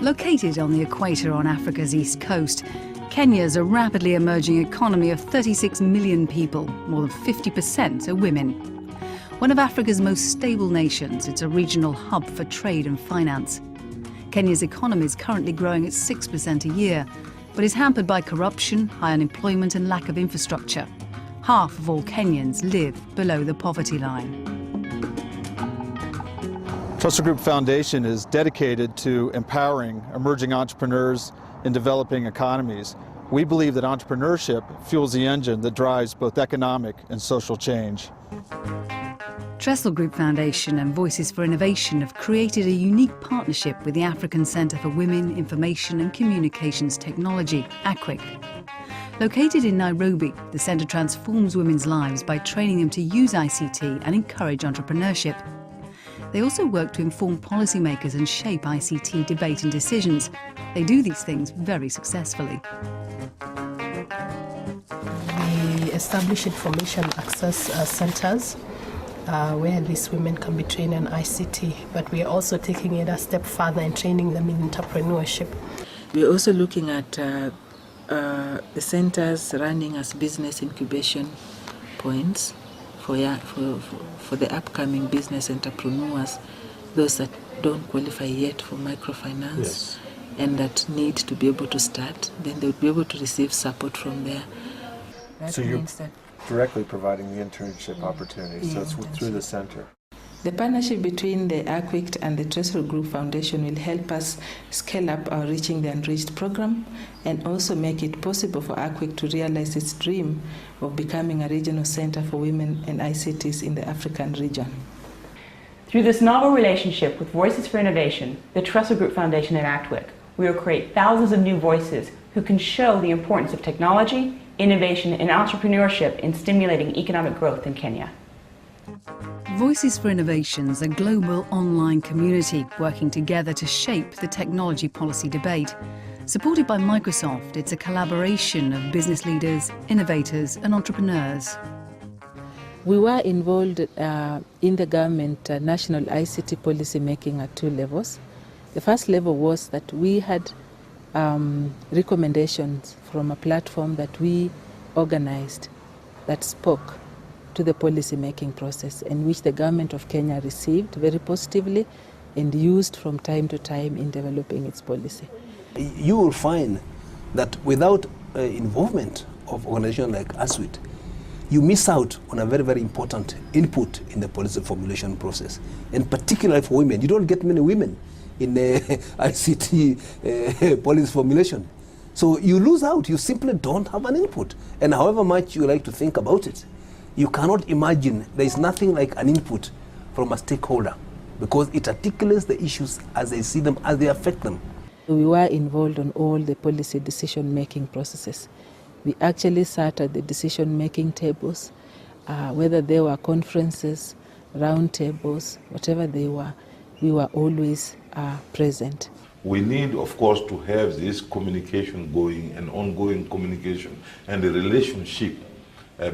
Located on the equator on Africa's east coast, Kenya's a rapidly emerging economy of 36 million people. More than 50% are women. One of Africa's most stable nations, it's a regional hub for trade and finance. Kenya's economy is currently growing at 6% a year, but is hampered by corruption, high unemployment and lack of infrastructure. Half of all Kenyans live below the poverty line. Trussell Group Foundation is dedicated to empowering emerging entrepreneurs in developing economies. We believe that entrepreneurship fuels the engine that drives both economic and social change. Trussell Group Foundation and Voices for Innovation have created a unique partnership with the African Centre for Women, Information and Communications Technology, ACWIC. Located in Nairobi, the centre transforms women's lives by training them to use ICT and encourage entrepreneurship. They also work to inform policymakers and shape ICT debate and decisions. They do these things very successfully. We establish information access centres where these women can be trained in ICT, but we are also taking it a step further and training them in entrepreneurship. We are also looking at the centres running as business incubation points for the upcoming business entrepreneurs, those that don't qualify yet for microfinance, yes, and that need to be able to start, then they'll be able to receive support from there. That so you're directly providing the internship opportunities, so it's through the center. The partnership between the ACWIC and the Trussell Group Foundation will help us scale up our Reaching the Unreached program and also make it possible for ACWIC to realize its dream of becoming a regional center for women and ICTs in the African region. Through this novel relationship with Voices for Innovation, the Trussell Group Foundation and ACWIC, we will create thousands of new voices who can show the importance of technology, innovation and entrepreneurship in stimulating economic growth in Kenya. Voices for Innovation is a global online community working together to shape the technology policy debate. Supported by Microsoft, it's a collaboration of business leaders, innovators and entrepreneurs. We were involved in the government national ICT policy making at two levels. The first level was that we had recommendations from a platform that we organized that spoke to the policy making process, and which the government of Kenya received very positively and used from time to time in developing its policy. You will find that without involvement of organizations like ASWIT, you miss out on a very, very important input in the policy formulation process, and particularly for women. You don't get many women in the ICT policy formulation. So you lose out, you simply don't have an input. And however much you like to think about it, you cannot imagine there is nothing like an input from a stakeholder, because it articulates the issues as they see them, as they affect them. We were involved on all the policy decision-making processes. We actually sat at the decision-making tables, whether they were conferences, round tables, whatever they were, we were always present. We need, of course, to have this communication going, and ongoing communication, and the relationship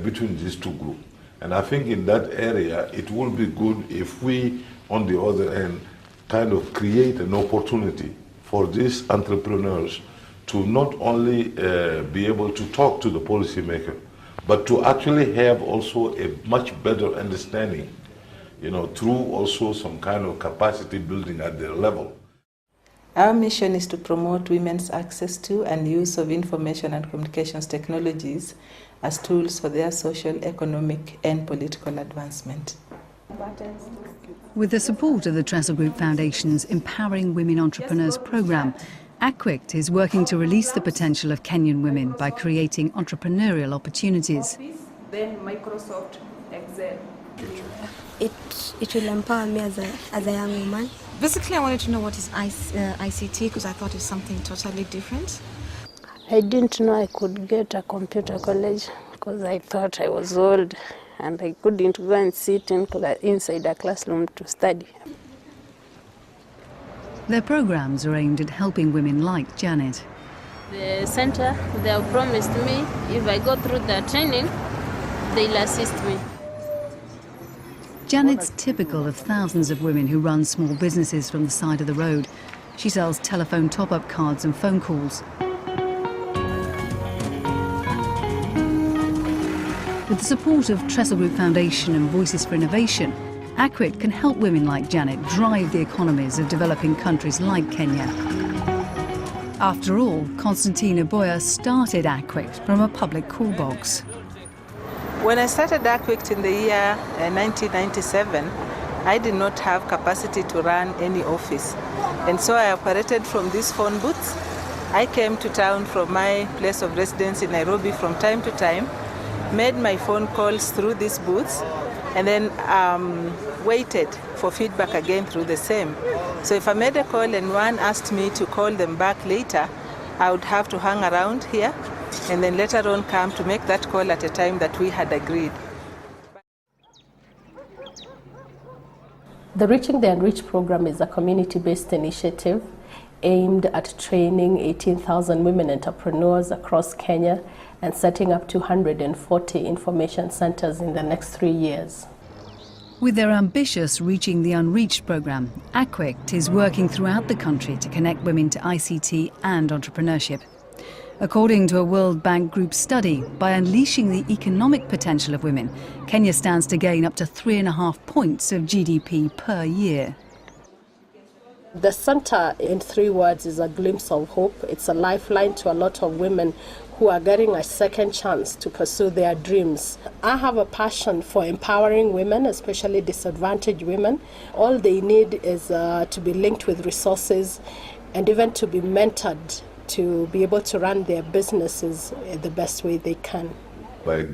between these two groups. And I think in that area, it will be good if we, on the other end, kind of create an opportunity for these entrepreneurs to not only be able to talk to the policymaker, but to actually have also a much better understanding, through also some kind of capacity building at their level. Our mission is to promote women's access to and use of information and communications technologies as tools for their social, economic and political advancement. With the support of the Trussell Group Foundation's Empowering Women Entrepreneurs programme, ACWIC is working to release the potential of Kenyan women by creating entrepreneurial opportunities. Then Microsoft Excel. It will empower me as a young woman. Basically, I wanted to know what is ICT, because I thought it's something totally different. I didn't know I could get a computer college because I thought I was old and I couldn't go and sit inside a classroom to study. Their programs are aimed at helping women like Janet. The center, they have promised me if I go through the training, they'll assist me. Janet's typical of thousands of women who run small businesses from the side of the road. She sells telephone top-up cards and phone calls. With the support of Trestle Group Foundation and Voices for Innovation, ACWIC can help women like Janet drive the economies of developing countries like Kenya. After all, Constantina Boyer started ACWIC from a public call box. When I started ACWIC in the year 1997, I did not have capacity to run any office. And so I operated from these phone booths. I came to town from my place of residence in Nairobi from time to time, made my phone calls through these booths, and then waited for feedback again through the same. So if I made a call and one asked me to call them back later, I would have to hang around here and then later on come to make that call at a time that we had agreed. The Reaching the Unreached program is a community-based initiative aimed at training 18,000 women entrepreneurs across Kenya and setting up 240 information centers in the next 3 years. With their ambitious Reaching the Unreached program, ACWIC is working throughout the country to connect women to ICT and entrepreneurship. According to a World Bank Group study, by unleashing the economic potential of women, Kenya stands to gain up to 3.5 points of GDP per year. The center, in 3 words, is a glimpse of hope. It's a lifeline to a lot of women who are getting a second chance to pursue their dreams. I have a passion for empowering women, especially disadvantaged women. All they need is to be linked with resources and even to be mentored to be able to run their businesses the best way they can. By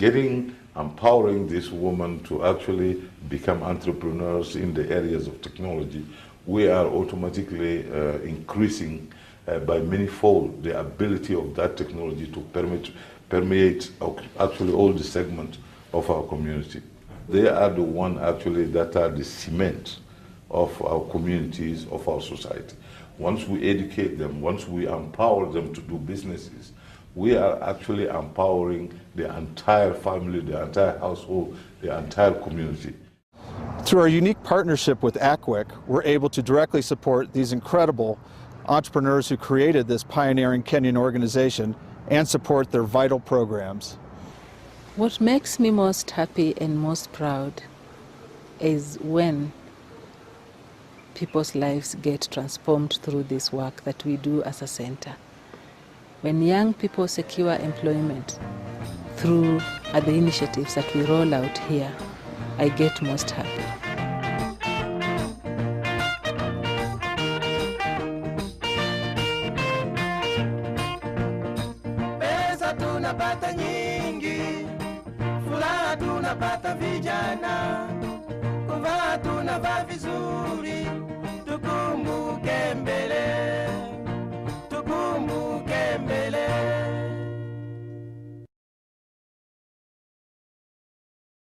empowering these women to actually become entrepreneurs in the areas of technology, we are automatically increasing by many-fold the ability of that technology to permeate actually all the segments of our community. They are the ones actually that are the cement of our communities, of our society. Once we educate them, once we empower them to do businesses, we are actually empowering the entire family, the entire household, the entire community. Through our unique partnership with ACWIC, we're able to directly support these incredible entrepreneurs who created this pioneering Kenyan organization and support their vital programs. What makes me most happy and most proud is when people's lives get transformed through this work that we do as a center. When young people secure employment through the initiatives that we roll out here, I get most happy. Pesa tunapata nyingi, furaha tunapata vijana, kuvaa tunavaa vizuri.